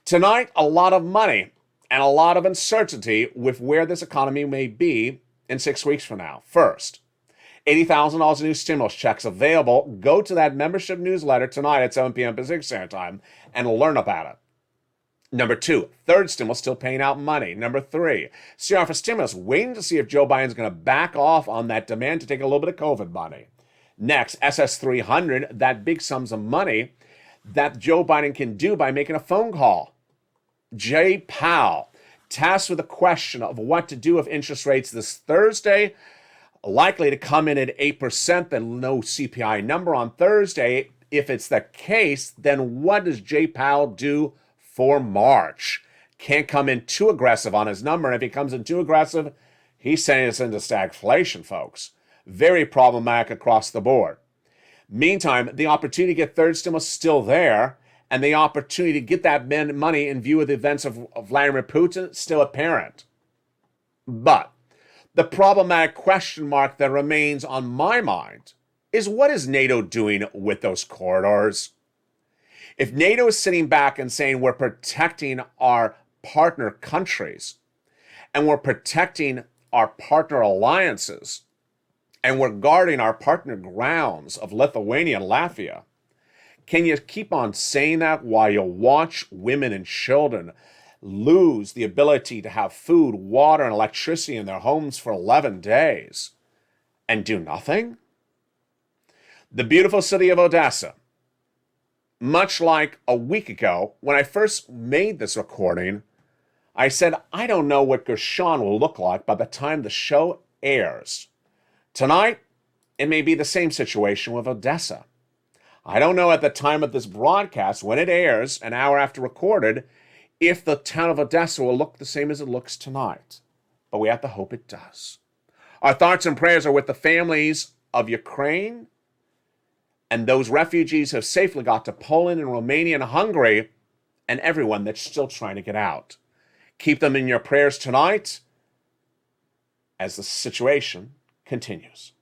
Tonight, a lot of money and a lot of uncertainty with where this economy may be in 6 weeks from now. First, $80,000 in new stimulus checks available. Go to that membership newsletter tonight at 7 p.m. Pacific Standard Time and learn about it. Number two, third stimulus still paying out money. Number three, CR for stimulus, waiting to see if Joe Biden's going to back off on that demand to take a little bit of COVID money. Next, SS300, that big sums of money that Joe Biden can do by making a phone call. Jay Powell, tasked with the question of what to do if interest rates this Thursday, likely to come in at 8%, then no CPI number on Thursday. If it's the case, then what does Jay Powell do for March? Can't come in too aggressive on his number, and if he comes in too aggressive, he's sending us into stagflation, folks. Very problematic across the board. Meantime, the opportunity to get third stimulus is still there, and the opportunity to get that money in view of the events of Vladimir Putin still apparent. But the problematic question mark that remains on my mind is, what is NATO doing with those corridors? If NATO is sitting back and saying we're protecting our partner countries and we're protecting our partner alliances and we're guarding our partner grounds of Lithuania and Latvia, can you keep on saying that while you watch women and children lose the ability to have food, water, and electricity in their homes for 11 days and do nothing? The beautiful city of Odessa, much like a week ago when I first made this recording, I said, I don't know what Gershon will look like by the time the show airs. Tonight, it may be the same situation with Odessa. I don't know at the time of this broadcast, when it airs, an hour after recorded, if the town of Odessa will look the same as it looks tonight. But we have to hope it does. Our thoughts and prayers are with the families of Ukraine and those refugees who have safely got to Poland and Romania and Hungary, and everyone that's still trying to get out. Keep them in your prayers tonight as the situation continues.